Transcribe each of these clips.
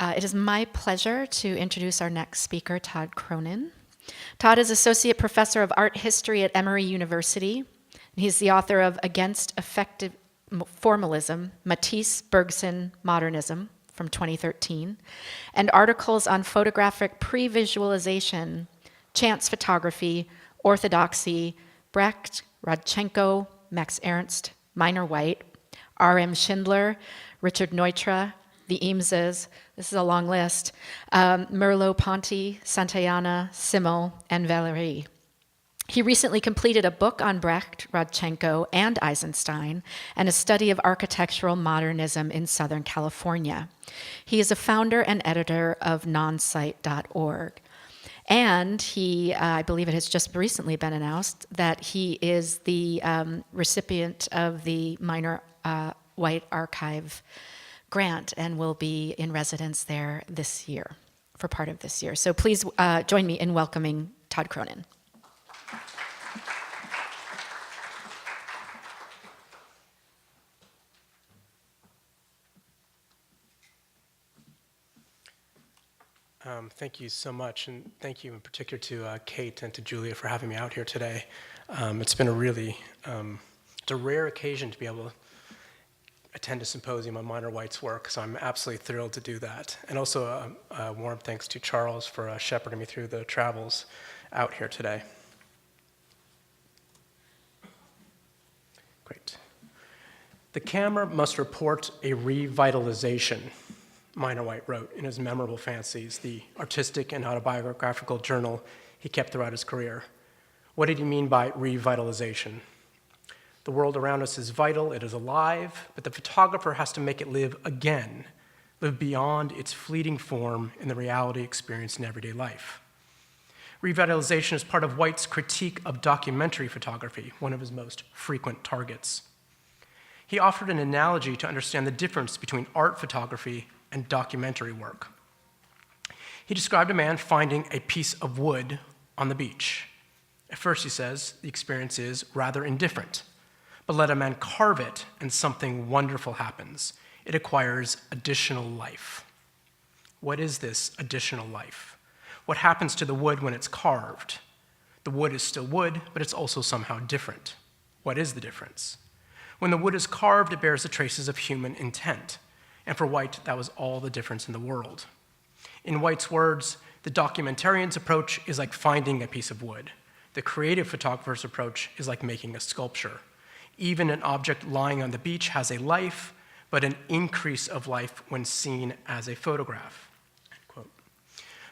It is my pleasure to introduce our next speaker, Todd Cronan. Todd is Associate Professor of Art History at Emory University. He's the author of Against Effective Formalism, Matisse, Bergson, Modernism from 2013, and articles on photographic previsualization, chance photography, orthodoxy, Brecht, Rodchenko, Max Ernst, Minor White, R.M. Schindler, Richard Neutra, the Eameses, this is a long list, Merleau-Ponty, Santayana, Simmel, and Valéry. He recently completed a book on Brecht, Rodchenko, and Eisenstein, and a study of architectural modernism in Southern California. He is a founder and editor of nonsite.org. And he, I believe it has just recently been announced, that he is the recipient of the Minor White Archive grant and will be in residence there this year, for part of this year. So please join me in welcoming Todd Cronan. Thank you so much, and thank you in particular to Kate and to Julia for having me out here today. It's been a really, it's a rare occasion to be able to attend a symposium on Minor White's work, so I'm absolutely thrilled to do that. And also a warm thanks to Charles for shepherding me through the travels out here today. Great. The camera must report a revitalization, Minor White wrote in his memorable Fancies, the artistic and autobiographical journal he kept throughout his career. What did he mean by revitalization? The world around us is vital, it is alive, but the photographer has to make it live again, live beyond its fleeting form in the reality experienced in everyday life. Revitalization is part of White's critique of documentary photography, one of his most frequent targets. He offered an analogy to understand the difference between art photography and documentary work. He described a man finding a piece of wood on the beach. At first, he says, the experience is rather indifferent, but let a man carve it and something wonderful happens. It acquires additional life. What is this additional life? What happens to the wood when it's carved? The wood is still wood, but it's also somehow different. What is the difference? When the wood is carved, it bears the traces of human intent. And for White, that was all the difference in the world. In White's words, the documentarian's approach is like finding a piece of wood. The creative photographer's approach is like making a sculpture. Even an object lying on the beach has a life, but an increase of life when seen as a photograph. End quote.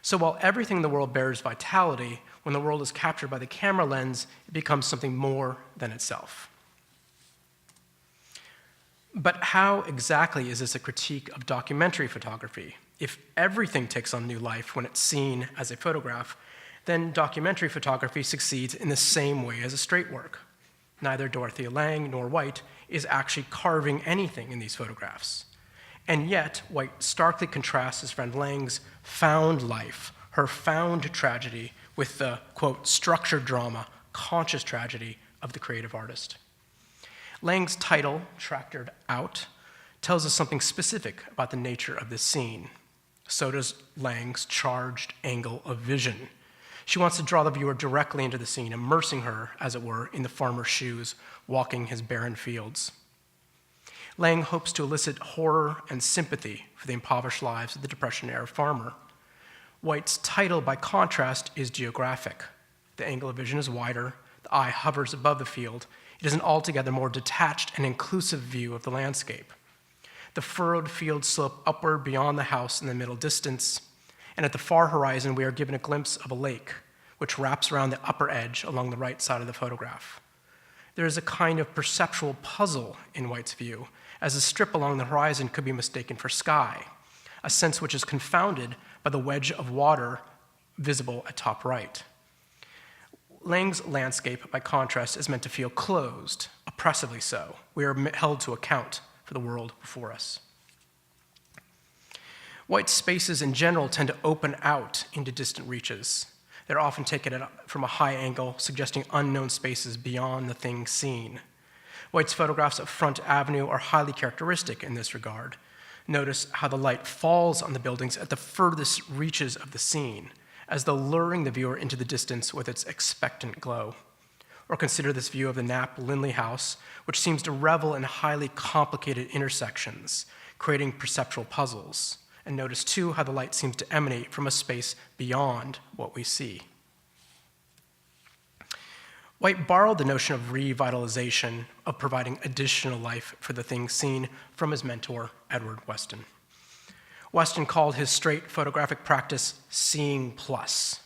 So while everything in the world bears vitality, when the world is captured by the camera lens, it becomes something more than itself. But how exactly is this a critique of documentary photography? If everything takes on new life when it's seen as a photograph, then documentary photography succeeds in the same way as a straight work. Neither Dorothea Lange nor White is actually carving anything in these photographs. And yet, White starkly contrasts his friend Lange's found life, her found tragedy, with the, quote, structured drama, conscious tragedy of the creative artist. Lange's title, Tractored Out, tells us something specific about the nature of this scene. So does Lange's charged angle of vision. She wants to draw the viewer directly into the scene, immersing her, as it were, in the farmer's shoes, walking his barren fields. Lange hopes to elicit horror and sympathy for the impoverished lives of the Depression-era farmer. White's title, by contrast, is geographic. The angle of vision is wider, the eye hovers above the field. It is an altogether more detached and inclusive view of the landscape. The furrowed fields slope upward beyond the house in the middle distance, and at the far horizon we are given a glimpse of a lake, which wraps around the upper edge along the right side of the photograph. There is a kind of perceptual puzzle in White's view, as the strip along the horizon could be mistaken for sky, a sense which is confounded by the wedge of water visible at top right. Lange's landscape, by contrast, is meant to feel closed, oppressively so. We are held to account for the world before us. White spaces in general tend to open out into distant reaches. They're often taken from a high angle, suggesting unknown spaces beyond the thing seen. White's photographs of Front Avenue are highly characteristic in this regard. Notice how the light falls on the buildings at the furthest reaches of the scene, as though luring the viewer into the distance with its expectant glow. Or consider this view of the Knapp Lindley house, which seems to revel in highly complicated intersections, creating perceptual puzzles. And notice, too, how the light seems to emanate from a space beyond what we see. White borrowed the notion of revitalization, of providing additional life for the things seen, from his mentor, Edward Weston. Weston called his straight photographic practice seeing plus.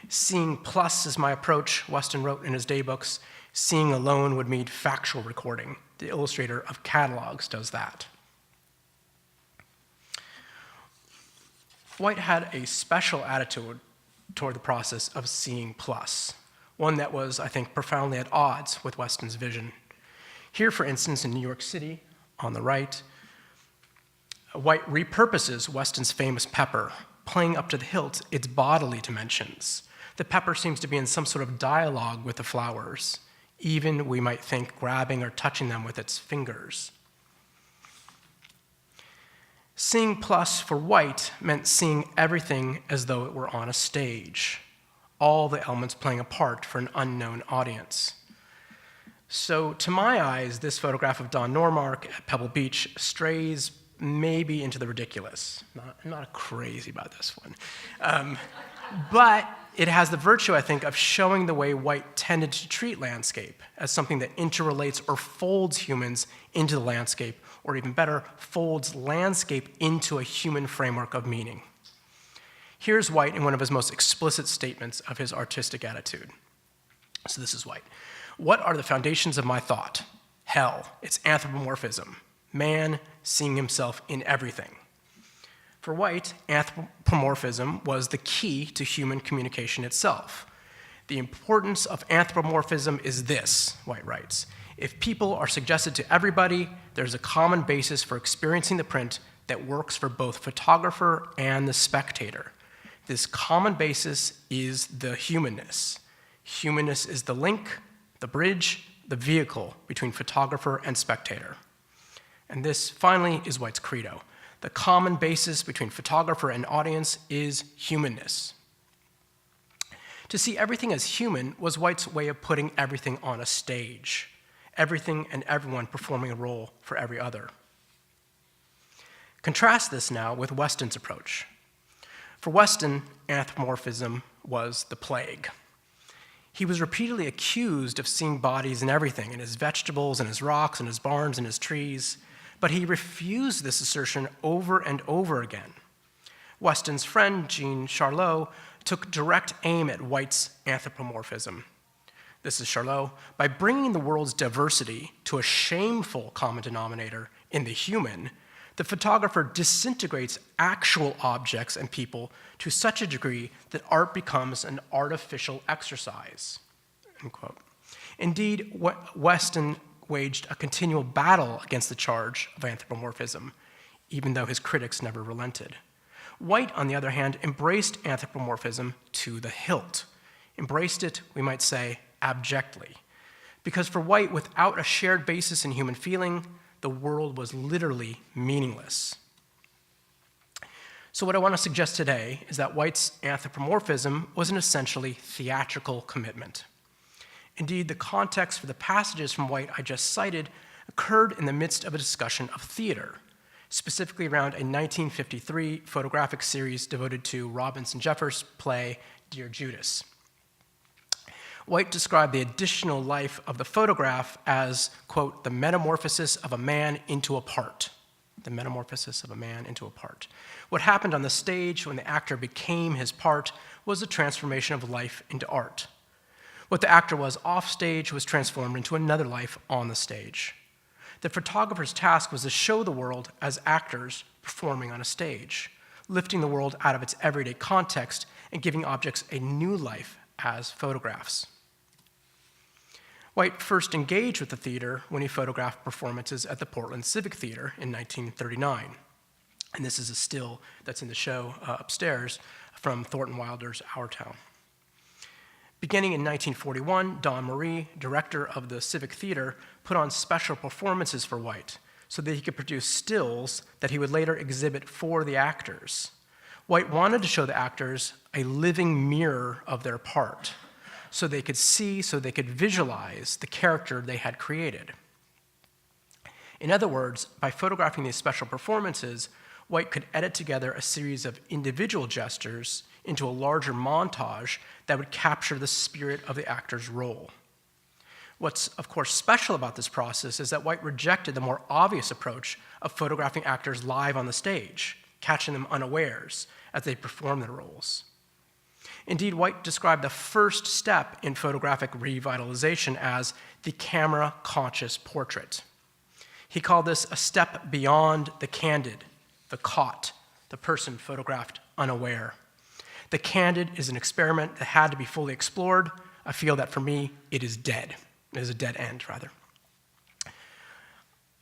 Seeing plus is my approach, Weston wrote in his daybooks. Seeing alone would mean factual recording. The illustrator of catalogs does that. White had a special attitude toward the process of seeing plus, one that was, I think, profoundly at odds with Weston's vision. Here, for instance, in New York City, on the right, White repurposes Weston's famous pepper, playing up to the hilt its bodily dimensions. The pepper seems to be in some sort of dialogue with the flowers, even, we might think, grabbing or touching them with its fingers. Seeing plus for White meant seeing everything as though it were on a stage, all the elements playing a part for an unknown audience. So to my eyes, this photograph of Don Normark at Pebble Beach strays maybe into the ridiculous. I'm not crazy about this one. But it has the virtue, I think, of showing the way White tended to treat landscape as something that interrelates or folds humans into the landscape, or even better, folds landscape into a human framework of meaning. Here's White in one of his most explicit statements of his artistic attitude. So this is White. What are the foundations of my thought? Hell, it's anthropomorphism. Man seeing himself in everything. For White, anthropomorphism was the key to human communication itself. The importance of anthropomorphism is this, White writes. If people are suggested to everybody, there's a common basis for experiencing the print that works for both photographer and the spectator. This common basis is the humanness. Humanness is the link, the bridge, the vehicle between photographer and spectator. And this, finally, is White's credo. The common basis between photographer and audience is humanness. To see everything as human was White's way of putting everything on a stage, everything and everyone performing a role for every other. Contrast this now with Weston's approach. For Weston, anthropomorphism was the plague. He was repeatedly accused of seeing bodies in everything, in his vegetables, in his rocks, in his barns, in his trees, but he refused this assertion over and over again. Weston's friend, Jean Charlot, took direct aim at White's anthropomorphism. This is Charlot. By bringing the world's diversity to a shameful common denominator in the human, the photographer disintegrates actual objects and people to such a degree that art becomes an artificial exercise, end quote. Indeed, Weston waged a continual battle against the charge of anthropomorphism, even though his critics never relented. White, on the other hand, embraced anthropomorphism to the hilt. Embraced it, we might say, abjectly. Because for White, without a shared basis in human feeling, the world was literally meaningless. So what I want to suggest today is that White's anthropomorphism was an essentially theatrical commitment. Indeed, the context for the passages from White I just cited occurred in the midst of a discussion of theater, specifically around a 1953 photographic series devoted to Robinson Jeffers' play, Dear Judas. White described the additional life of the photograph as, quote, the metamorphosis of a man into a part. The metamorphosis of a man into a part. What happened on the stage when the actor became his part was a transformation of life into art. What the actor was off stage was transformed into another life on the stage. The photographer's task was to show the world as actors performing on a stage, lifting the world out of its everyday context and giving objects a new life as photographs. White first engaged with the theater when he photographed performances at the Portland Civic Theatre in 1939. And this is a still that's in the show upstairs from Thornton Wilder's Our Town. Beginning in 1941, Don Marie, director of the Civic Theatre, put on special performances for White, so that he could produce stills that he would later exhibit for the actors. White wanted to show the actors a living mirror of their part, so they could see, so they could visualize the character they had created. In other words, by photographing these special performances, White could edit together a series of individual gestures into a larger montage that would capture the spirit of the actor's role. What's, of course, special about this process is that White rejected the more obvious approach of photographing actors live on the stage, catching them unawares as they perform their roles. Indeed, White described the first step in photographic revitalization as the camera-conscious portrait. He called this a step beyond the candid, the caught, the person photographed unaware. The candid is an experiment that had to be fully explored. I feel that for me, it is dead. It is a dead end, rather.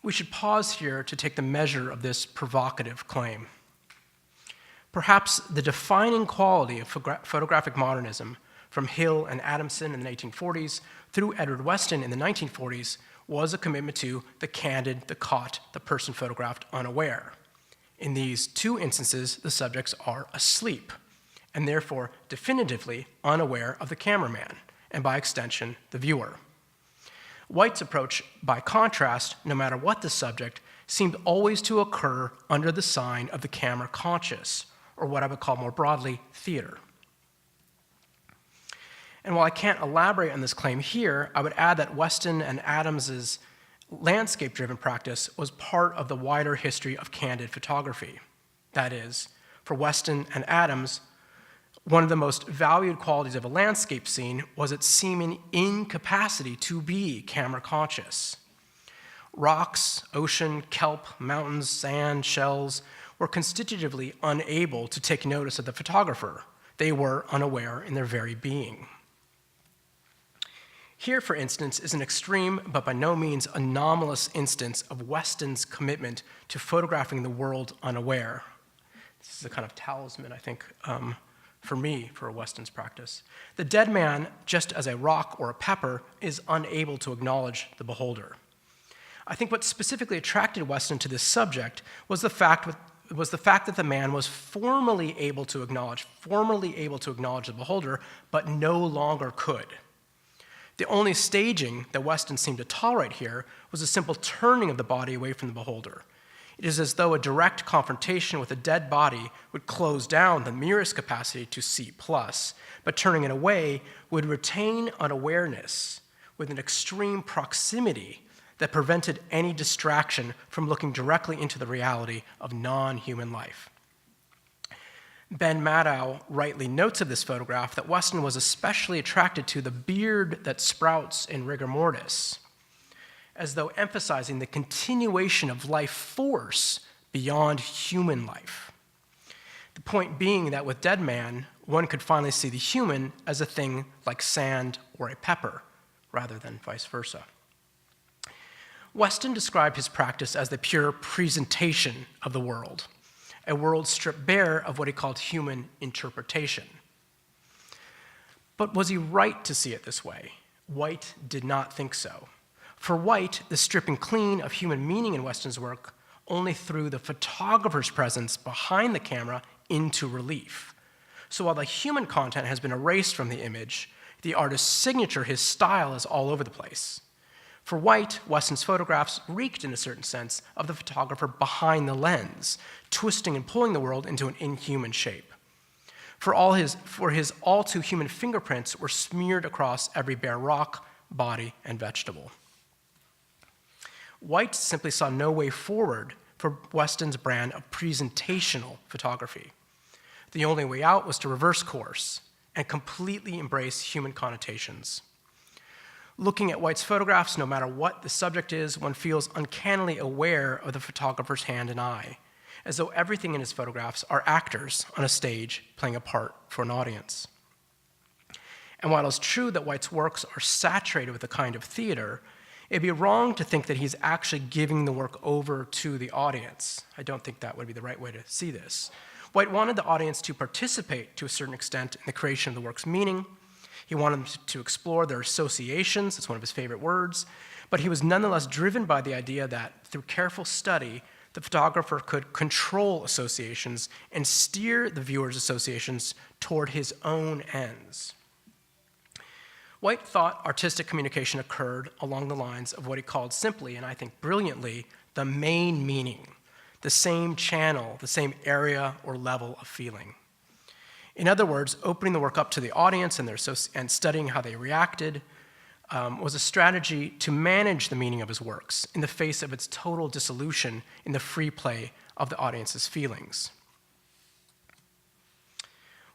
We should pause here to take the measure of this provocative claim. Perhaps the defining quality of photographic modernism, from Hill and Adamson in the 1840s through Turd Weston in the 1940s, was a commitment to the candid, the caught, the person photographed unaware. In these two instances, the subjects are asleep, and therefore definitively unaware of the cameraman, and by extension, the viewer. White's approach, by contrast, no matter what the subject, seemed always to occur under the sign of the camera conscious, or what I would call more broadly, theater. And while I can't elaborate on this claim here, I would add that Weston and Adams's landscape-driven practice was part of the wider history of candid photography. That is, for Weston and Adams, one of the most valued qualities of a landscape scene was its seeming incapacity to be camera conscious. Rocks, ocean, kelp, mountains, sand, shells were constitutively unable to take notice of the photographer. They were unaware in their very being. Here, for instance, is an extreme but by no means anomalous instance of Weston's commitment to photographing the world unaware. This is a kind of talisman, I think, for me, for Weston's practice. The dead man, just as a rock or a pepper, is unable to acknowledge the beholder. I think what specifically attracted Weston to this subject was the fact that the man was formally able to acknowledge the beholder, but no longer could. The only staging that Weston seemed to tolerate here was a simple turning of the body away from the beholder. It is as though a direct confrontation with a dead body would close down the mirror's capacity to see plus, but turning it away would retain unawareness with an extreme proximity that prevented any distraction from looking directly into the reality of non-human life. Ben Maddow rightly notes of this photograph that Weston was especially attracted to the beard that sprouts in rigor mortis, as though emphasizing the continuation of life force beyond human life. The point being that with Dead Man, one could finally see the human as a thing like sand or a pepper, rather than vice versa. Weston described his practice as the pure presentation of the world, a world stripped bare of what he called human interpretation. But was he right to see it this way? White did not think so. For White, the stripping clean of human meaning in Weston's work only threw the photographer's presence behind the camera into relief. So while the human content has been erased from the image, the artist's signature, his style, is all over the place. For White, Weston's photographs reeked, in a certain sense, of the photographer behind the lens, twisting and pulling the world into an inhuman shape. For his all-too-human fingerprints were smeared across every bare rock, body, and vegetable. White simply saw no way forward for Weston's brand of presentational photography. The only way out was to reverse course and completely embrace human connotations. Looking at White's photographs, no matter what the subject is, one feels uncannily aware of the photographer's hand and eye, as though everything in his photographs are actors on a stage playing a part for an audience. And while it's true that White's works are saturated with a kind of theater, it'd be wrong to think that he's actually giving the work over to the audience. I don't think that would be the right way to see this. White wanted the audience to participate to a certain extent in the creation of the work's meaning. He wanted them to explore their associations, it's one of his favorite words, but he was nonetheless driven by the idea that through careful study, the photographer could control associations and steer the viewer's associations toward his own ends. White thought artistic communication occurred along the lines of what he called simply, and I think brilliantly, the main meaning, the same channel, the same area or level of feeling. In other words, opening the work up to the audience and studying how they reacted was a strategy to manage the meaning of his works in the face of its total dissolution in the free play of the audience's feelings.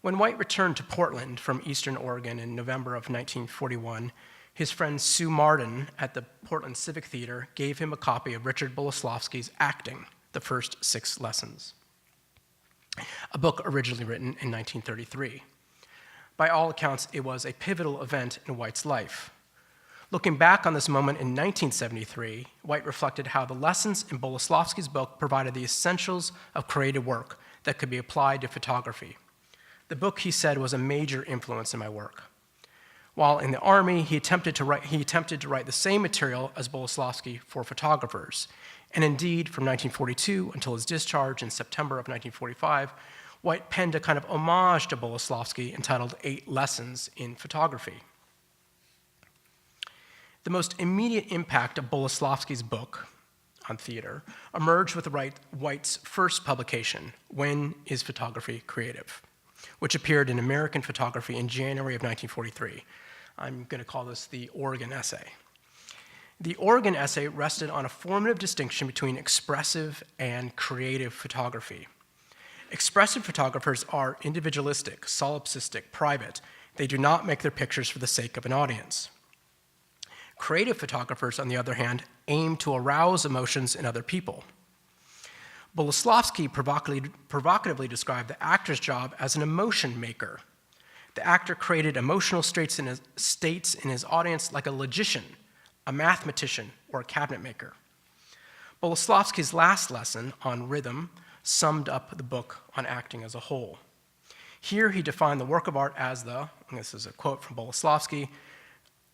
When White returned to Portland from Eastern Oregon in November of 1941, his friend Sue Martin at the Portland Civic Theatre gave him a copy of Richard Bola Slavski's Acting, the First 6 Lessons, a book originally written in 1933. By all accounts, it was a pivotal event in White's life. Looking back on this moment in 1973, White reflected how the lessons in Bola Slavski's book provided the essentials of creative work that could be applied to photography. The book, he said, was a major influence in my work. While in the Army, he attempted to write the same material as Bola Slavski for photographers. And indeed, from 1942 until his discharge in September of 1945, White penned a kind of homage to Bola Slavski entitled 8 Lessons in Photography. The most immediate impact of Bola Slavski's book on theater emerged with White's first publication, When is Photography Creative?, which appeared in American Photography in January of 1943. I'm going to call this the Oregon Essay. The Oregon Essay rested on a formative distinction between expressive and creative photography. Expressive photographers are individualistic, solipsistic, private. They do not make their pictures for the sake of an audience. Creative photographers, on the other hand, aim to arouse emotions in other people. Bola Slavski provocatively described the actor's job as an emotion maker. The actor created emotional states in his audience like a logician, a mathematician, or a cabinet maker. Bola Slavski's last lesson on rhythm summed up the book on acting as a whole. Here he defined the work of art as and this is a quote from Bola Slavski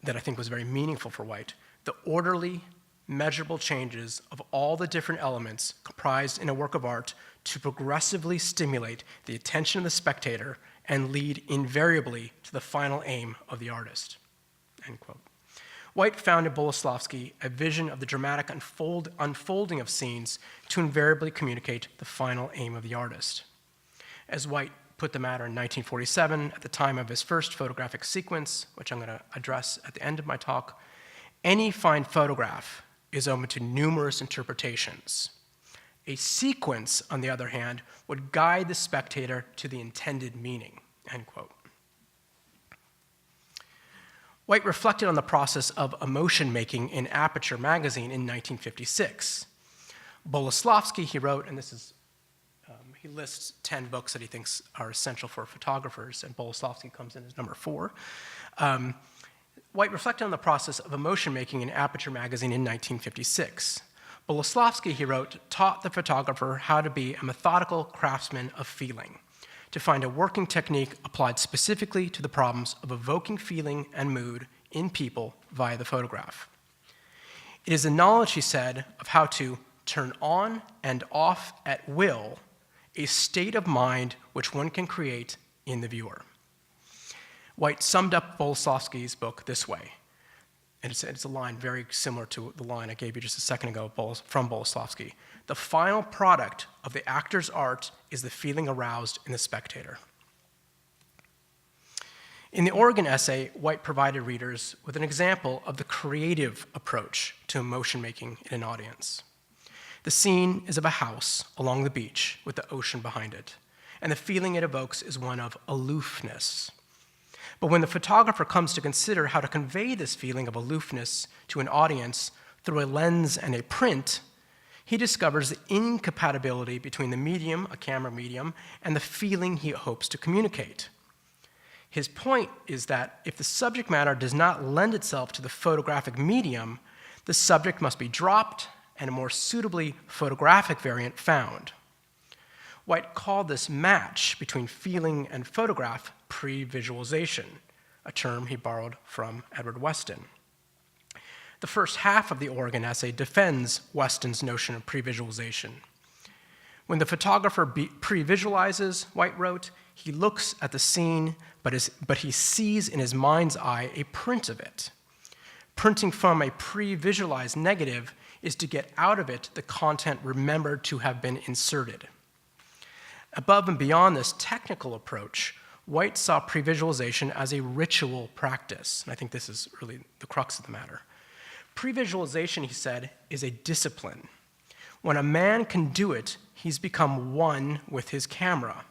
that I think was very meaningful for White, the orderly, measurable changes of all the different elements comprised in a work of art to progressively stimulate the attention of the spectator and lead invariably to the final aim of the artist, end quote. White found in Bola Slavski a vision of the dramatic unfolding of scenes to invariably communicate the final aim of the artist. As White put the matter in 1947, at the time of his first photographic sequence, which I'm going to address at the end of my talk, any fine photograph is open to numerous interpretations. A sequence, on the other hand, would guide the spectator to the intended meaning, end quote. White reflected on the process of emotion making in Aperture magazine in 1956. Bola Slavski, he wrote, and this is, he lists 10 books that he thinks are essential for photographers, and Bola Slavski comes in as number 4. White reflected on the process of emotion making in Aperture magazine in 1956. Bola Slavski, he wrote, taught the photographer how to be a methodical craftsman of feeling, to find a working technique applied specifically to the problems of evoking feeling and mood in people via the photograph. It is the knowledge, he said, of how to turn on and off at will a state of mind which one can create in the viewer. White summed up Bola Slavski's book this way, and it's a line very similar to the line I gave you just a second ago from Bola Slavski. The final product of the actor's art is the feeling aroused in the spectator. In the Oregon Essay, White provided readers with an example of the creative approach to emotion making in an audience. The scene is of a house along the beach with the ocean behind it, and the feeling it evokes is one of aloofness. But when the photographer comes to consider how to convey this feeling of aloofness to an audience through a lens and a print, he discovers the incompatibility between the medium, a camera medium, and the feeling he hopes to communicate. His point is that if the subject matter does not lend itself to the photographic medium, the subject must be dropped and a more suitably photographic variant found. White called this match between feeling and photograph previsualization, a term he borrowed from Turd Weston. The first half of the Oregon essay defends Weston's notion of previsualization. When the photographer pre-visualizes, White wrote, he looks at the scene, but he sees in his mind's eye a print of it. Printing from a pre-visualized negative is to get out of it the content remembered to have been inserted. Above and beyond this technical approach, White saw pre-visualization as a ritual practice, and I think this is really the crux of the matter. Pre-visualization, he said, is a discipline. When a man can do it, he's become one with his camera.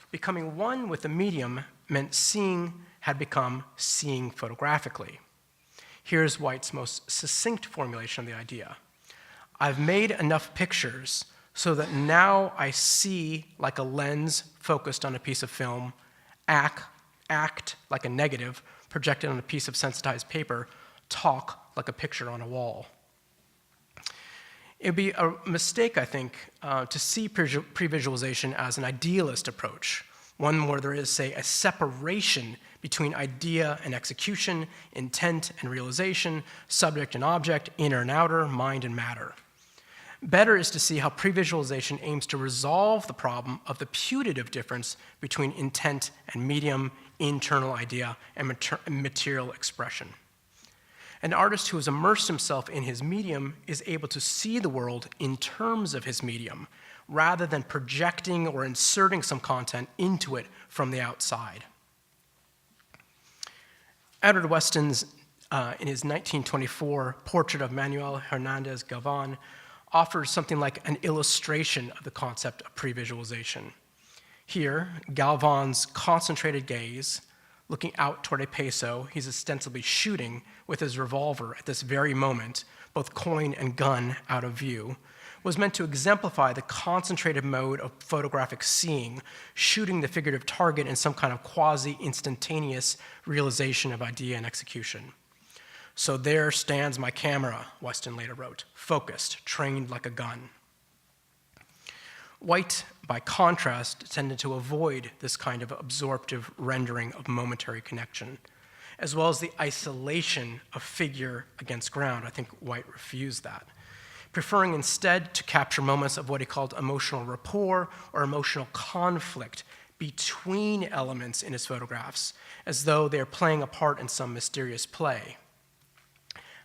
Becoming one with the medium meant seeing had become seeing photographically. Here's White's most succinct formulation of the idea. I've made enough pictures so that now I see like a lens focused on a piece of film, act like a negative projected on a piece of sensitized paper, talk like a picture on a wall. It would be a mistake, I think, to see pre-visualization as an idealist approach, one where there is, say, a separation between idea and execution, intent and realization, subject and object, inner and outer, mind and matter. Better is to see how pre-visualization aims to resolve the problem of the putative difference between intent and medium, internal idea, and material expression. An artist who has immersed himself in his medium is able to see the world in terms of his medium, rather than projecting or inserting some content into it from the outside. Turd Weston's, in his 1924 portrait of Manuel Hernandez Galvan, offers something like an illustration of the concept of pre-visualization. Here, Galvan's concentrated gaze, looking out toward a peso he's ostensibly shooting with his revolver at this very moment, both coin and gun out of view, was meant to exemplify the concentrated mode of photographic seeing, shooting the figurative target in some kind of quasi-instantaneous realization of idea and execution. So there stands my camera, Weston later wrote, focused, trained like a gun. White, by contrast, tended to avoid this kind of absorptive rendering of momentary connection, as well as the isolation of figure against ground. I think White refused that, preferring instead to capture moments of what he called emotional rapport or emotional conflict between elements in his photographs, as though they're playing a part in some mysterious play.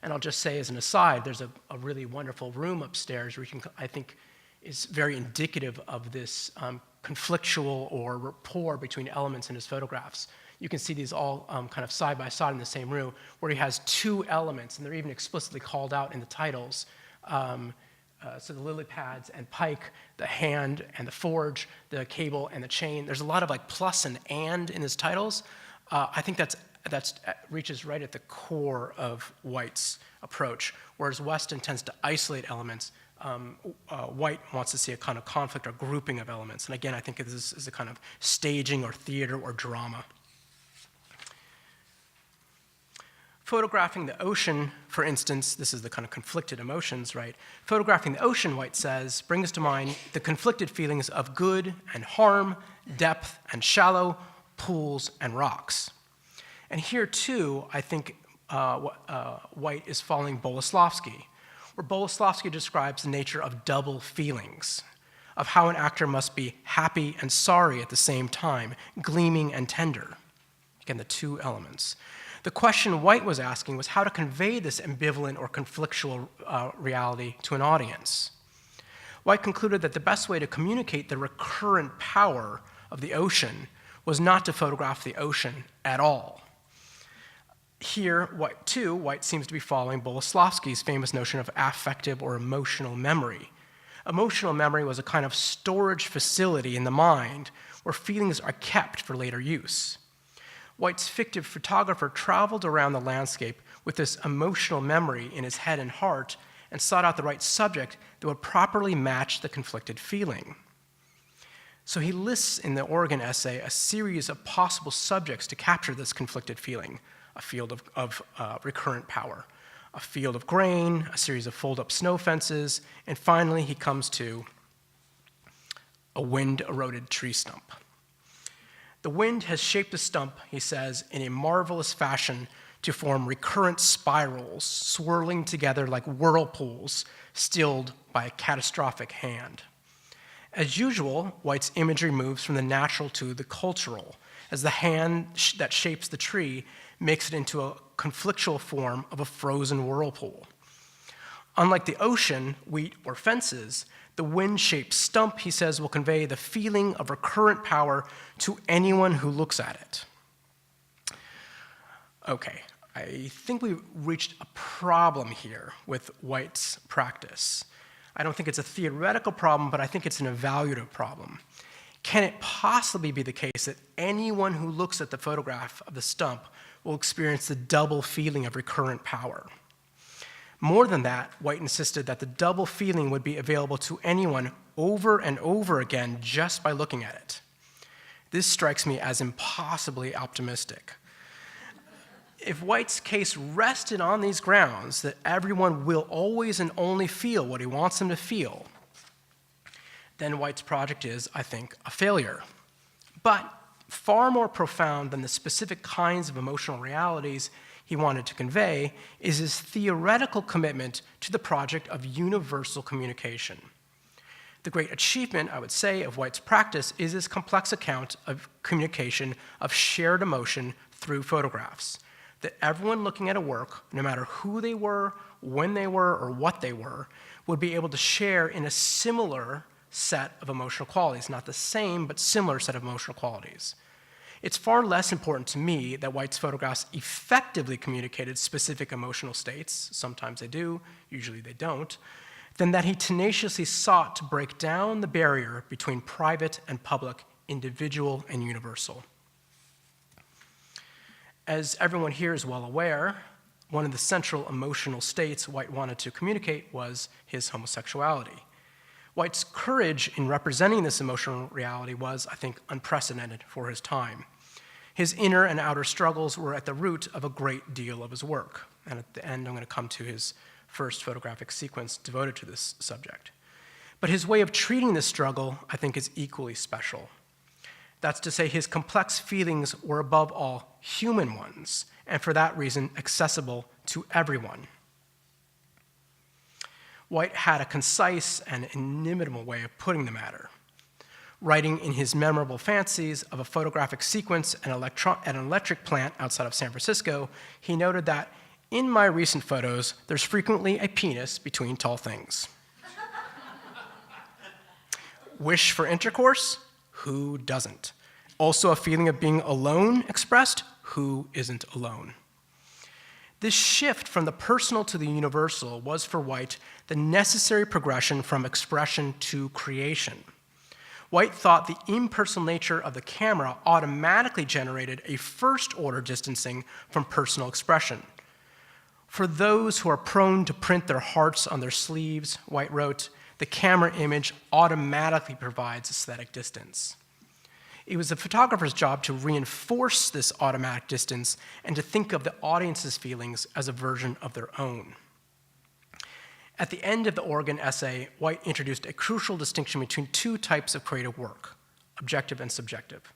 And I'll just say as an aside, there's a really wonderful room upstairs where you can, I think, is very indicative of this conflictual or rapport between elements in his photographs. You can see these all kind of side by side in the same room, where he has two elements, and they're even explicitly called out in the titles. So the lily pads and pike, the hand and the forge, the cable and the chain. There's a lot of like plus and in his titles. I think that reaches right at the core of White's approach, whereas Weston tends to isolate elements. White wants to see a kind of conflict or grouping of elements. And again, I think this is a kind of staging or theater or drama. Photographing the ocean, for instance, this is the kind of conflicted emotions, right? Photographing the ocean, White says, brings to mind the conflicted feelings of good and harm, depth and shallow, pools and rocks. And here, too, I think White is following Bola Slavski, where Bola Slavski describes the nature of double feelings, of how an actor must be happy and sorry at the same time, gleaming and tender. Again, the two elements. The question White was asking was how to convey this ambivalent or conflictual reality to an audience. White concluded that the best way to communicate the recurrent power of the ocean was not to photograph the ocean at all. Here, White seems to be following Bola Slavski's famous notion of affective or emotional memory. Emotional memory was a kind of storage facility in the mind where feelings are kept for later use. White's fictive photographer traveled around the landscape with this emotional memory in his head and heart and sought out the right subject that would properly match the conflicted feeling. So he lists in the Oregon essay a series of possible subjects to capture this conflicted feeling: a field of recurrent power, a field of grain, a series of fold-up snow fences, and finally he comes to a wind-eroded tree stump. The wind has shaped the stump, he says, in a marvelous fashion to form recurrent spirals, swirling together like whirlpools, stilled by a catastrophic hand. As usual, White's imagery moves from the natural to the cultural, as the hand that shapes the tree makes it into a conflictual form of a frozen whirlpool. Unlike the ocean, wheat, or fences, the wind-shaped stump, he says, will convey the feeling of recurrent power to anyone who looks at it. Okay, I think we've reached a problem here with White's practice. I don't think it's a theoretical problem, but I think it's an evaluative problem. Can it possibly be the case that anyone who looks at the photograph of the stump will experience the double feeling of recurrent power? More than that, White insisted that the double feeling would be available to anyone over and over again just by looking at it. This strikes me as impossibly optimistic. If White's case rested on these grounds, that everyone will always and only feel what he wants them to feel, then White's project is, I think, a failure. But far more profound than the specific kinds of emotional realities he wanted to convey is his theoretical commitment to the project of universal communication. The great achievement, I would say, of White's practice is his complex account of communication of shared emotion through photographs, that everyone looking at a work, no matter who they were, when they were, or what they were, would be able to share in a similar set of emotional qualities, not the same, but similar set of emotional qualities. It's far less important to me that White's photographs effectively communicated specific emotional states, sometimes they do, usually they don't, than that he tenaciously sought to break down the barrier between private and public, individual and universal. As everyone here is well aware, one of the central emotional states White wanted to communicate was his homosexuality. White's courage in representing this emotional reality was, I think, unprecedented for his time. His inner and outer struggles were at the root of a great deal of his work. And at the end, I'm going to come to his first photographic sequence devoted to this subject. But his way of treating this struggle, I think, is equally special. That's to say, his complex feelings were above all human ones, and for that reason, accessible to everyone. White had a concise and inimitable way of putting the matter. Writing in his memorable fancies of a photographic sequence at an electric plant outside of San Francisco, he noted that, "In my recent photos, there's frequently a penis between tall things." Wish for intercourse? Who doesn't? Also a feeling of being alone expressed? Who isn't alone? This shift from the personal to the universal was for White the necessary progression from expression to creation. White thought the impersonal nature of the camera automatically generated a first-order distancing from personal expression. For those who are prone to print their hearts on their sleeves, White wrote, the camera image automatically provides aesthetic distance. It was the photographer's job to reinforce this automatic distance and to think of the audience's feelings as a version of their own. At the end of the Oregon essay, White introduced a crucial distinction between two types of creative work, objective and subjective.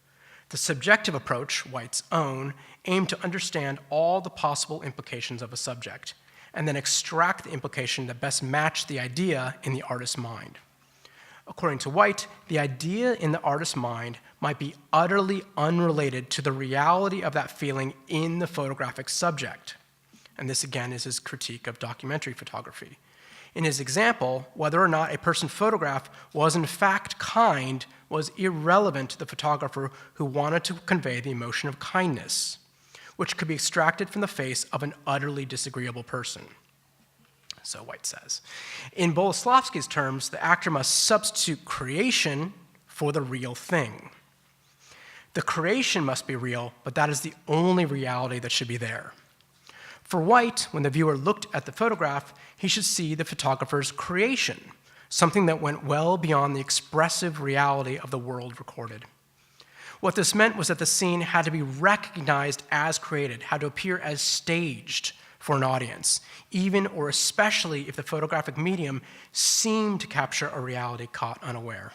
The subjective approach, White's own, aimed to understand all the possible implications of a subject, and then extract the implication that best matched the idea in the artist's mind. According to White, the idea in the artist's mind might be utterly unrelated to the reality of that feeling in the photographic subject. And this, again, is his critique of documentary photography. In his example, whether or not a person photographed was in fact kind was irrelevant to the photographer who wanted to convey the emotion of kindness, which could be extracted from the face of an utterly disagreeable person. So White says. In Bola Slavski's terms, the actor must substitute creation for the real thing. The creation must be real, but that is the only reality that should be there. For White, when the viewer looked at the photograph, he should see the photographer's creation, something that went well beyond the expressive reality of the world recorded. What this meant was that the scene had to be recognized as created, had to appear as staged for an audience, even or especially if the photographic medium seemed to capture a reality caught unaware.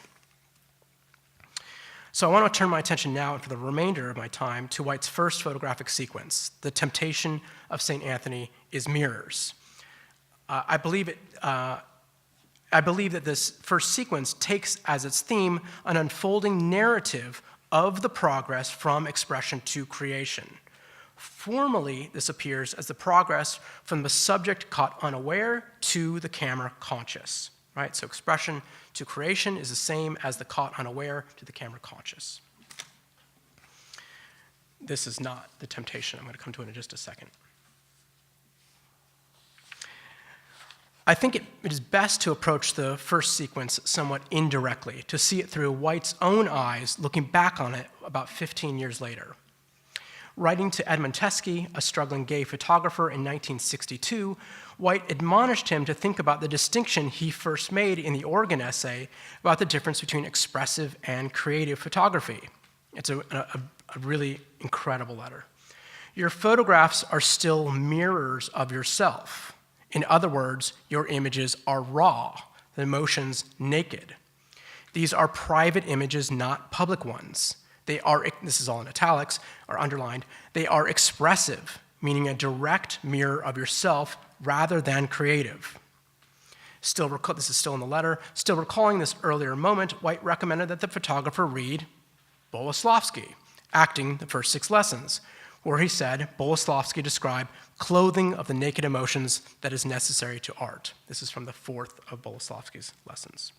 So I want to turn my attention now for the remainder of my time to White's first photographic sequence, The Temptation of St. Anthony is Mirrors. I believe that this first sequence takes as its theme an unfolding narrative of the progress from expression to creation. Formally, this appears as the progress from the subject caught unaware to the camera conscious, right? So expression to creation is the same as the caught unaware to the camera conscious. This is not the temptation. I'm going to come to it in just a second. I think it is best to approach the first sequence somewhat indirectly, to see it through White's own eyes, looking back on it about 15 years later. Writing to Edmund Teskey, a struggling gay photographer in 1962, White admonished him to think about the distinction he first made in the Oregon essay about the difference between expressive and creative photography. It's a really incredible letter. Your photographs are still mirrors of yourself. In other words, your images are raw, the emotions naked. These are private images, not public ones. They are, this is all in italics, or underlined, they are expressive, meaning a direct mirror of yourself rather than creative. This is still in the letter. Still recalling this earlier moment, White recommended that the photographer read Bola Slavski, Acting, the First 6 Lessons, where he said, Bola Slavski described clothing of the naked emotions that is necessary to art. This is from the 4th of Bola Slavski's lessons.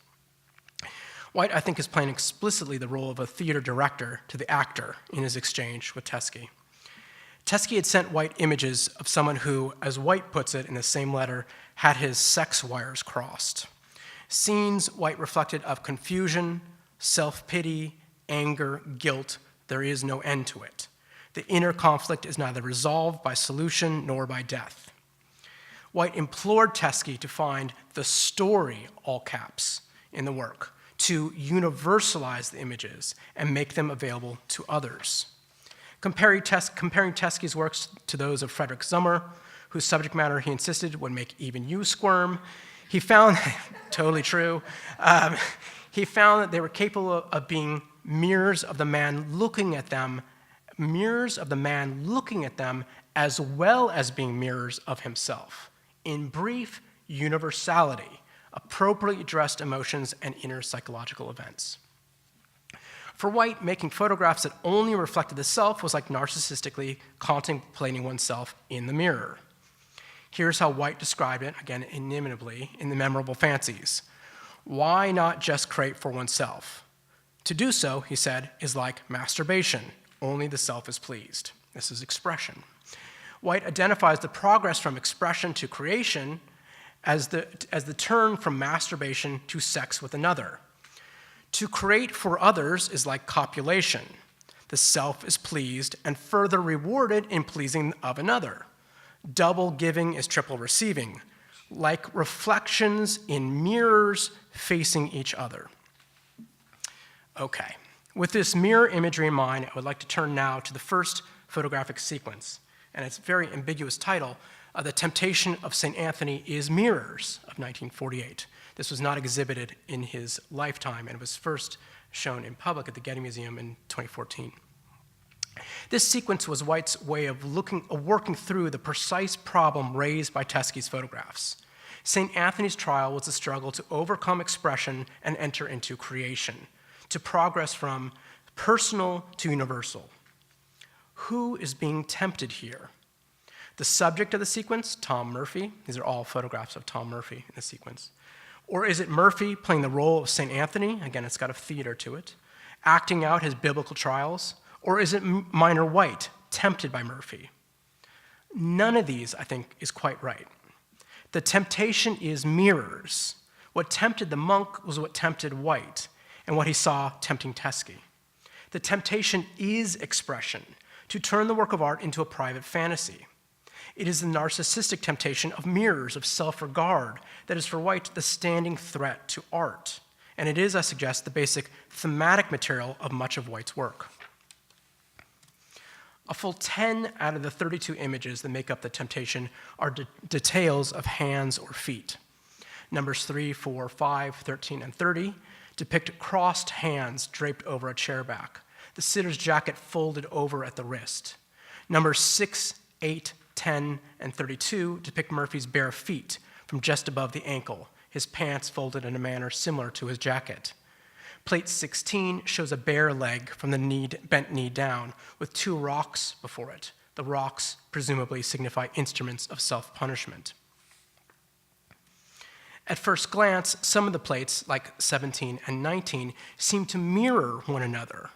White, I think, is playing explicitly the role of a theater director to the actor in his exchange with Teskey. Teskey had sent White images of someone who, as White puts it in the same letter, had his sex wires crossed. Scenes White reflected of confusion, self-pity, anger, guilt. There is no end to it. The inner conflict is neither resolved by solution nor by death. White implored Teskey to find the story, all caps, in the work, to universalize the images and make them available to others. Comparing Teskey's works to those of Frederick Zummer, whose subject matter he insisted would make even you squirm, he found, totally true, he found that they were capable of being mirrors of the man looking at them, as well as being mirrors of himself. In brief, universality, appropriately addressed emotions and inner psychological events. For White, making photographs that only reflected the self was like narcissistically contemplating oneself in the mirror. Here's how White described it, again, inimitably, in The Memorable Fancies. Why not just create for oneself? To do so, he said, is like masturbation. Only the self is pleased. This is expression. White identifies the progress from expression to creation as the turn from masturbation to sex with another. To create for others is like copulation. The self is pleased and further rewarded in pleasing of another. Double giving is triple receiving, like reflections in mirrors facing each other. Okay, with this mirror imagery in mind, I would like to turn now to the first photographic sequence, and its very ambiguous title, The Temptation of St. Anthony is Mirrors of 1948. This was not exhibited in his lifetime and was first shown in public at the Getty Museum in 2014. This sequence was White's way of working through the precise problem raised by Teskey's photographs. St. Anthony's trial was a struggle to overcome expression and enter into creation, to progress from personal to universal. Who is being tempted here? The subject of the sequence, Tom Murphy. These are all photographs of Tom Murphy in the sequence. Or is it Murphy playing the role of St. Anthony? Again, it's got a theater to it. Acting out his biblical trials? Or is it Minor White, tempted by Murphy? None of these, I think, is quite right. The temptation is mirrors. What tempted the monk was what tempted White, and what he saw tempting Teskey. The temptation is expression, to turn the work of art into a private fantasy. It is the narcissistic temptation of mirrors, of self-regard, that is for White the standing threat to art. And it is, I suggest, the basic thematic material of much of White's work. A full 10 out of the 32 images that make up the temptation are details of hands or feet. Numbers 3, 4, 5, 13, and 30 depict crossed hands draped over a chair back, the sitter's jacket folded over at the wrist. Numbers 6, 8, 10, and 32 depict Murphy's bare feet from just above the ankle, his pants folded in a manner similar to his jacket. Plate 16 shows a bare leg from the bent knee down with 2 rocks before it. The rocks presumably signify instruments of self-punishment. At first glance, some of the plates, like 17 and 19, seem to mirror one another.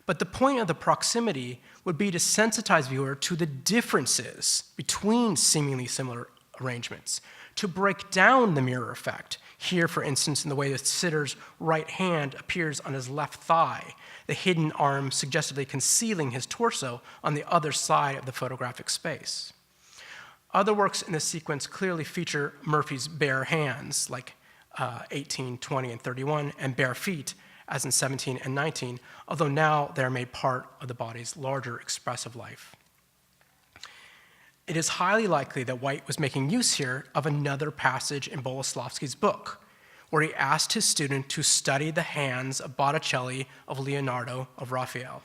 But the point of the proximity would be to sensitize viewer to the differences between seemingly similar arrangements, to break down the mirror effect. Here, for instance, in the way the sitter's right hand appears on his left thigh, the hidden arm suggestively concealing his torso on the other side of the photographic space. Other works in this sequence clearly feature Murphy's bare hands, like 18, 20, and 31, and bare feet, as in 17 and 19, although now they're made part of the body's larger expressive life. It is highly likely that White was making use here of another passage in Bola Slavski's book, where he asked his student to study the hands of Botticelli, of Leonardo, of Raphael.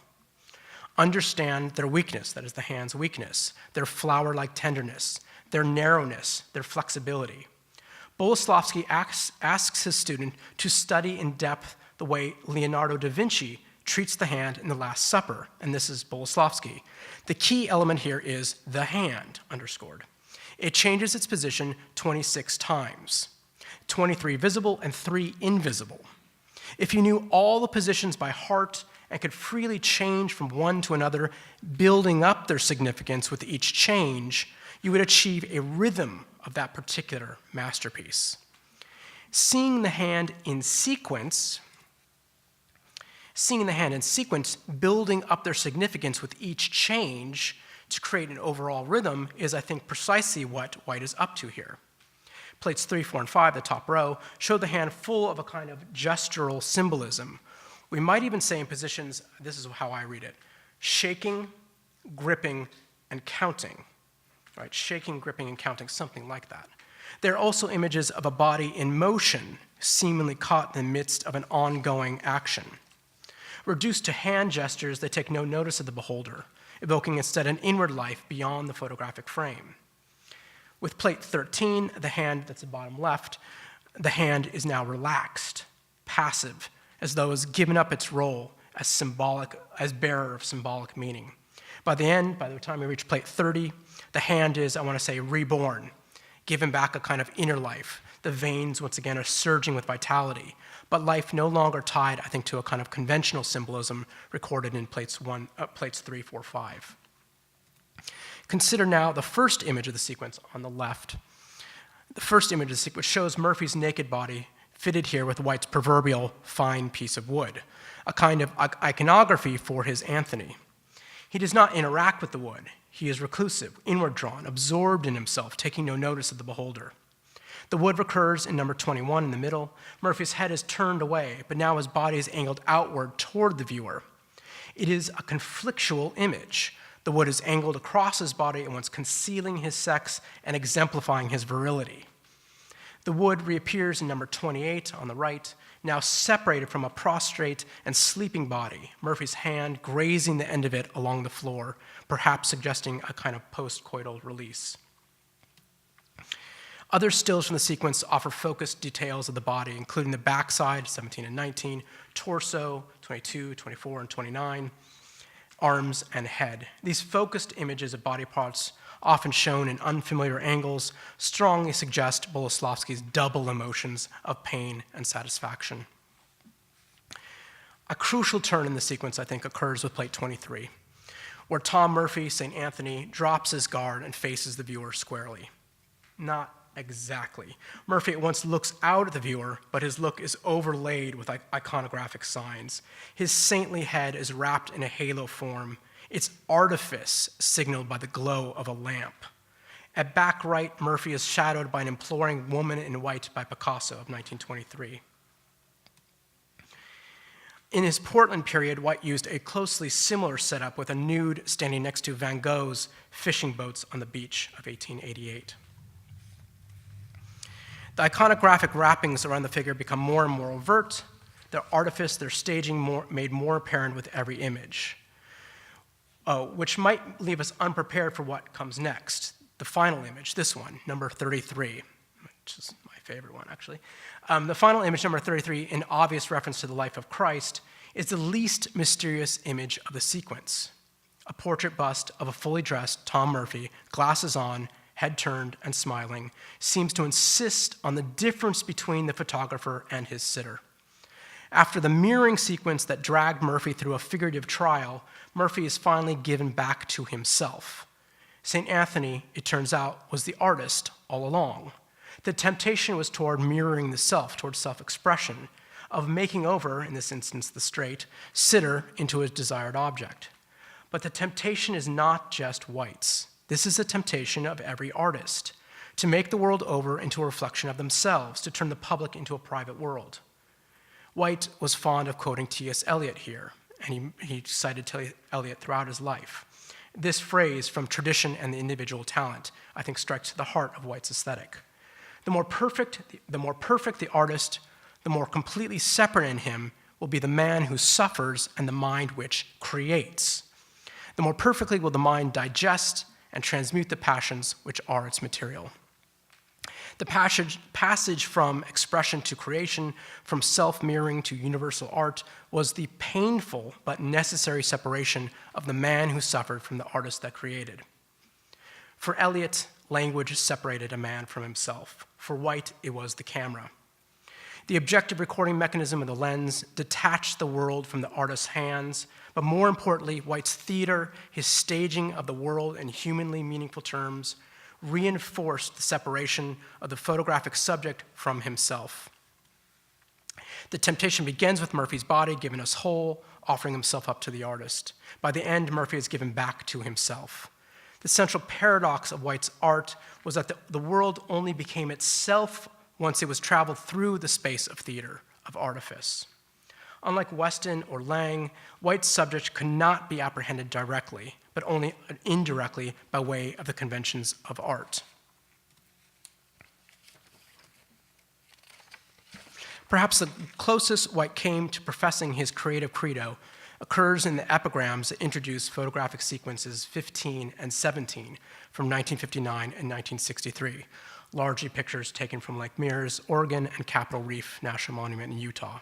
Understand their weakness, that is the hand's weakness, their flower-like tenderness, their narrowness, their flexibility. Bola Slavski asks his student to study in depth the way Leonardo da Vinci treats the hand in The Last Supper, and this is Bola Slavski. The key element here is the hand, underscored. It changes its position 26 times, 23 visible and 3 invisible. If you knew all the positions by heart and could freely change from one to another, building up their significance with each change, you would achieve a rhythm of that particular masterpiece. Seeing the hand in sequence, building up their significance with each change to create an overall rhythm is, I think, precisely what White is up to here. Plates 3, 4, and 5, the top row, show the hand full of a kind of gestural symbolism. We might even say in positions, this is how I read it, shaking, gripping, and counting. Right? Shaking, gripping, and counting, something like that. There are also images of a body in motion, seemingly caught in the midst of an ongoing action. Reduced to hand gestures, they take no notice of the beholder, evoking instead an inward life beyond the photographic frame. With plate 13, the hand that's the bottom left, the hand is now relaxed, passive, as though it's given up its role as bearer of symbolic meaning. By the time we reach plate 30, the hand is, I want to say, reborn, given back a kind of inner life. The veins, once again, are surging with vitality, but life no longer tied, I think, to a kind of conventional symbolism recorded in plates 3, 4, 5. Consider now the first image of the sequence on the left. The first image of the sequence shows Murphy's naked body fitted here with White's proverbial fine piece of wood, a kind of iconography for his Anthony. He does not interact with the wood. He is reclusive, inward drawn, absorbed in himself, taking no notice of the beholder. The wood recurs in number 21 in the middle. Murphy's head is turned away, but now his body is angled outward toward the viewer. It is a conflictual image. The wood is angled across his body at once concealing his sex and exemplifying his virility. The wood reappears in number 28 on the right, now separated from a prostrate and sleeping body, Murphy's hand grazing the end of it along the floor, perhaps suggesting a kind of post-coital release. Other stills from the sequence offer focused details of the body, including the backside, 17 and 19, torso, 22, 24, and 29, arms, and head. These focused images of body parts, often shown in unfamiliar angles, strongly suggest Bola Slavski's double emotions of pain and satisfaction. A crucial turn in the sequence, I think, occurs with plate 23, where Tom Murphy, St. Anthony, drops his guard and faces the viewer squarely. Not exactly. Murphy at once looks out at the viewer, but his look is overlaid with iconographic signs. His saintly head is wrapped in a halo form, its artifice signaled by the glow of a lamp. At back right, Murphy is shadowed by an imploring woman in white by Picasso of 1923. In his Portland period, White used a closely similar setup with a nude standing next to Van Gogh's fishing boats on the beach of 1888. The iconographic wrappings around the figure become more and more overt. their artifice, their staging made more apparent with every image, which might leave us unprepared for what comes next. The final image, this one, number 33, which is my favorite one, actually. The final image, number 33, in obvious reference to the life of Christ, is the least mysterious image of the sequence. A portrait bust of a fully dressed Tom Murphy, glasses on, head turned and smiling, seems to insist on the difference between the photographer and his sitter. After the mirroring sequence that dragged Murphy through a figurative trial, Murphy is finally given back to himself. St. Anthony, it turns out, was the artist all along. The temptation was toward mirroring the self, toward self-expression, of making over, in this instance the straight, sitter into his desired object. But the temptation is not just White's. This is a temptation of every artist, to make the world over into a reflection of themselves, to turn the public into a private world. White was fond of quoting T.S. Eliot here, and he cited T.S. Eliot throughout his life. This phrase, from tradition and the individual talent, I think strikes to the heart of White's aesthetic. The more perfect the artist, the more completely separate in him will be the man who suffers and the mind which creates. The more perfectly will the mind digest and transmute the passions which are its material. The passage from expression to creation, from self-mirroring to universal art, was the painful but necessary separation of the man who suffered from the artist that created. For Eliot, language separated a man from himself. For White, it was the camera. The objective recording mechanism of the lens detached the world from the artist's hands, but more importantly, White's theater, his staging of the world in humanly meaningful terms, reinforced the separation of the photographic subject from himself. The temptation begins with Murphy's body given as whole, offering himself up to the artist. By the end, Murphy is given back to himself. The central paradox of White's art was that the world only became itself once it was traveled through the space of theater, of artifice. Unlike Weston or Lang, White's subject could not be apprehended directly, but only indirectly by way of the conventions of art. Perhaps the closest White came to professing his creative credo occurs in the epigrams that introduce photographic sequences 15 and 17 from 1959 and 1963, largely pictures taken from Lake Mears, Oregon, and Capitol Reef National Monument in Utah.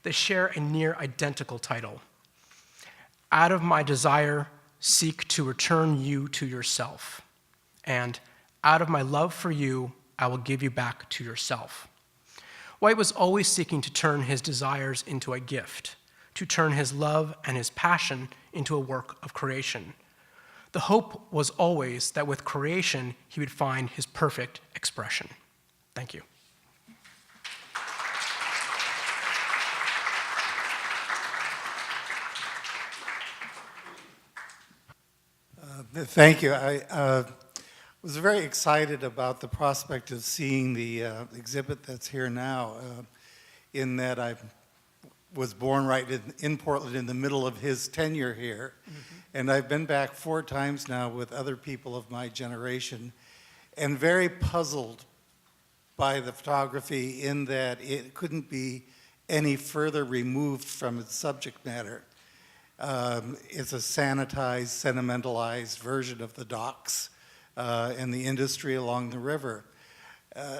They share a near identical title. Out of my desire, seek to return you to yourself. And out of my love for you, I will give you back to yourself. White was always seeking to turn his desires into a gift, to turn his love and his passion into a work of creation. The hope was always that with creation, he would find his perfect expression. Thank you. Thank you. I was very excited about the prospect of seeing the exhibit that's here now, in that I was born right in Portland in the middle of his tenure here. And I've been back 4 times now with other people of my generation, and very puzzled by the photography in that it couldn't be any further removed from its subject matter. It's a sanitized, sentimentalized version of the docks and the industry along the river.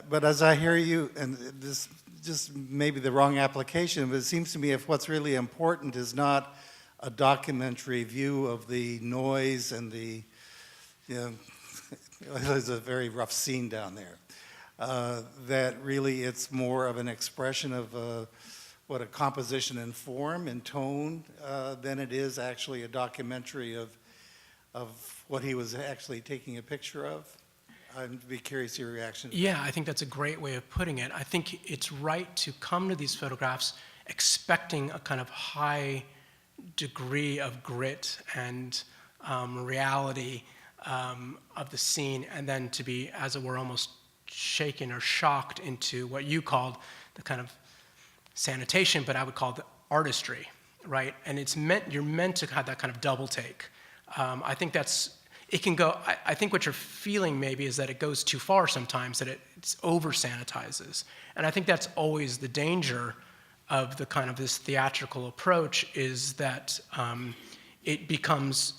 But as I hear you, and this just maybe the wrong application, but it seems to me if what's really important is not a documentary view of the noise and the, there's a very rough scene down there, that really it's more of an expression of what a composition and form and tone than it is actually a documentary of what he was actually taking a picture of. I'd be curious your reaction. Yeah, I think that's a great way of putting it. I think it's right to come to these photographs expecting a kind of high degree of grit and reality of the scene, and then to be, as it were, almost shaken or shocked into what you called the kind of sanitation, but I would call it the artistry, right? And you're meant to have that kind of double take. I think it can go, I think what you're feeling maybe is that it goes too far sometimes, that it's over sanitizes. And I think that's always the danger of the kind of this theatrical approach is that it becomes,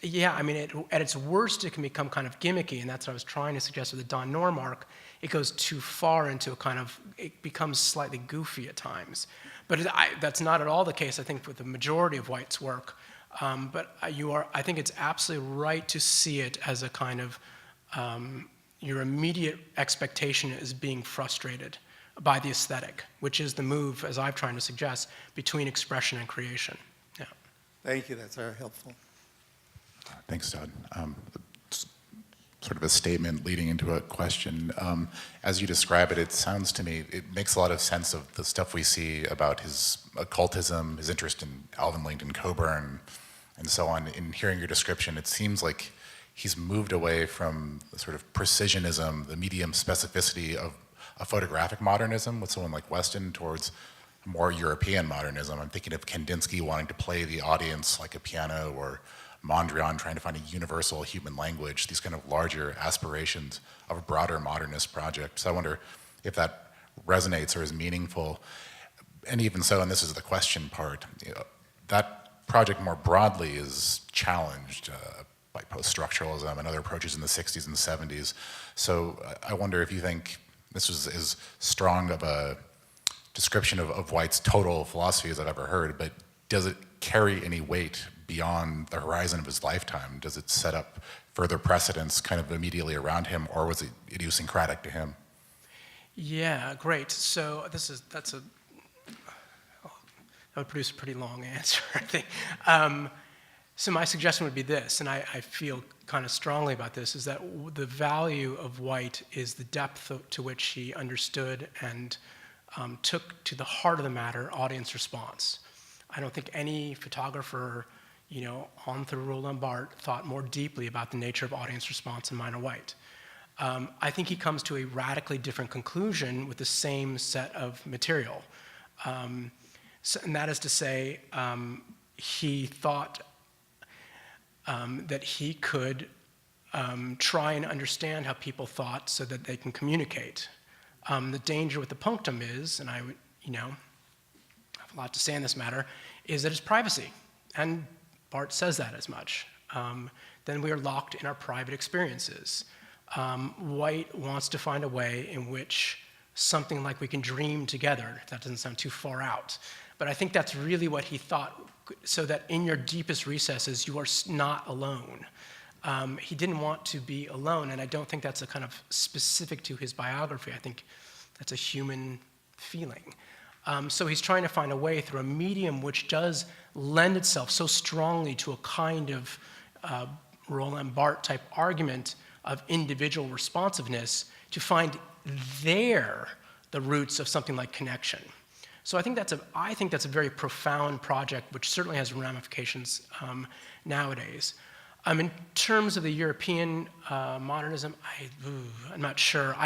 yeah, I mean, at its worst, it can become kind of gimmicky, and that's what I was trying to suggest with the Don Norm arc. It goes too far into a kind of, it becomes slightly goofy at times. But that's not at all the case, I think, with the majority of White's work. But I think it's absolutely right to see it as a kind of, your immediate expectation is being frustrated by the aesthetic, which is the move, as I've tried to suggest, between expression and creation. Yeah. Thank you, that's very helpful. Thanks, Todd. Sort of a statement leading into a question. As you describe it, it sounds to me, it makes a lot of sense of the stuff we see about his occultism, his interest in Alvin Langdon Coburn, and so on. In hearing your description, it seems like he's moved away from the sort of precisionism, the medium specificity of a photographic modernism with someone like Weston towards more European modernism. I'm thinking of Kandinsky wanting to play the audience like a piano, or Mondrian trying to find a universal human language, these kind of larger aspirations of a broader modernist project. So I wonder if that resonates or is meaningful. And even so, and this is the question part, that project more broadly is challenged by post-structuralism and other approaches in the 60s and 70s. So I wonder if you think this was as strong of a description of White's total philosophy as I've ever heard, but does it carry any weight beyond the horizon of his lifetime? Does it set up further precedents kind of immediately around him, or was it idiosyncratic to him? Yeah, great. So that would produce a pretty long answer, I think. So my suggestion would be this, and I feel kind of strongly about this, is that the value of White is the depth to which he understood and took to the heart of the matter audience response. I don't think any photographer, on through Roland Barthes thought more deeply about the nature of audience response than Minor White. I think he comes to a radically different conclusion with the same set of material. And that is to say, he thought that he could try and understand how people thought so that they can communicate. The danger with the punctum is, and I would, have a lot to say in this matter, is that it's privacy. And Barthes says that as much. Then we are locked in our private experiences. White wants to find a way in which something like we can dream together, if that doesn't sound too far out. But I think that's really what he thought, so that in your deepest recesses, you are not alone. He didn't want to be alone, and I don't think that's a kind of specific to his biography. I think that's a human feeling. So he's trying to find a way through a medium which does lend itself so strongly to a kind of Roland Barthes type argument of individual responsiveness to find there the roots of something like connection. So I think that's a very profound project, which certainly has ramifications nowadays. In terms of the European modernism, I'm not sure.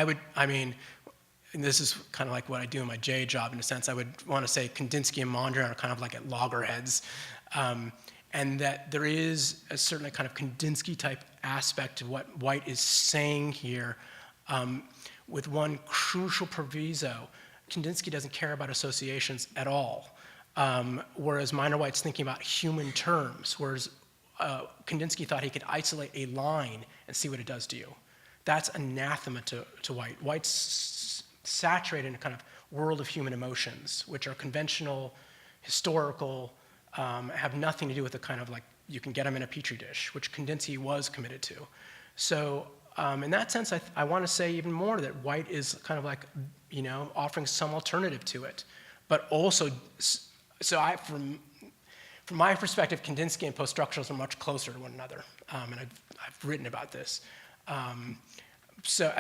And this is kind of like what I do in my J job in a sense. I would want to say Kandinsky and Mondrian are kind of like at loggerheads, and that there is a certain kind of Kandinsky type aspect to what White is saying here, with one crucial proviso. Kandinsky doesn't care about associations at all, whereas Minor White's thinking about human terms, whereas Kandinsky thought he could isolate a line and see what it does to you. That's anathema to White. White's saturated in a kind of world of human emotions, which are conventional, historical, have nothing to do with the kind of like, you can get them in a petri dish, which Kandinsky was committed to. So in that sense, I want to say even more that White is kind of like, offering some alternative to it. But also, from my perspective, Kandinsky and post-structuralism are much closer to one another, and I've written about this. And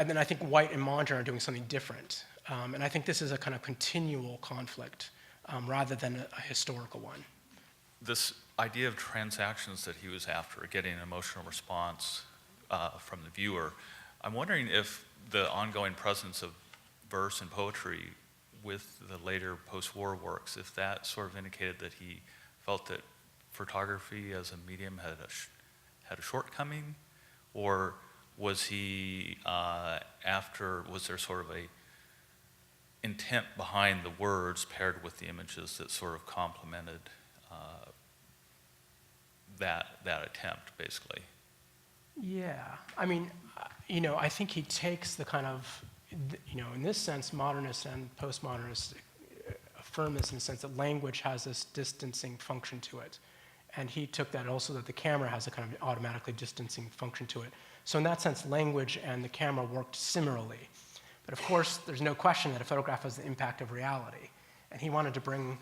then I think White and Mondrian are doing something different. And I think this is a kind of continual conflict rather than a historical one. This idea of transactions that he was after, getting an emotional response from the viewer, I'm wondering if the ongoing presence of verse and poetry with the later post-war works, if that sort of indicated that he felt that photography as a medium had a shortcoming, or was he was there sort of intent behind the words paired with the images that sort of complemented that attempt, basically. Yeah, I mean, I think he takes the kind of, in this sense, modernist and postmodernist affirm this in the sense that language has this distancing function to it. And he took that also that the camera has a kind of automatically distancing function to it. So in that sense, language and the camera worked similarly. But of course, there's no question that a photograph has the impact of reality. And he wanted to bring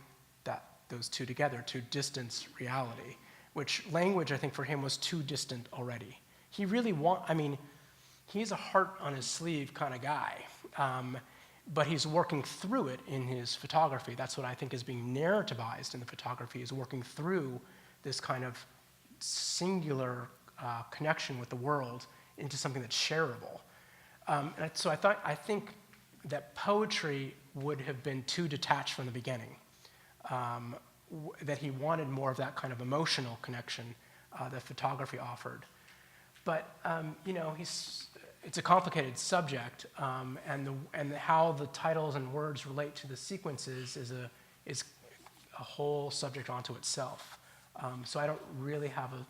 those two together to distance reality, which language, I think, for him was too distant already. He really he's a heart on his sleeve kind of guy, but he's working through it in his photography. That's what I think is being narrativized in the photography, is working through this kind of singular connection with the world into something that's shareable. And so I think that poetry would have been too detached from the beginning, that he wanted more of that kind of emotional connection that photography offered. But it's a complicated subject, and how the titles and words relate to the sequences is a whole subject unto itself. So I don't really have a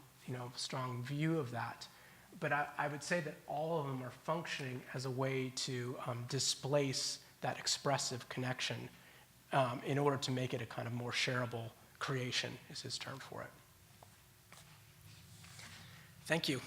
strong view of that. But I would say that all of them are functioning as a way to displace that expressive connection in order to make it a kind of more shareable creation, is his term for it. Thank you.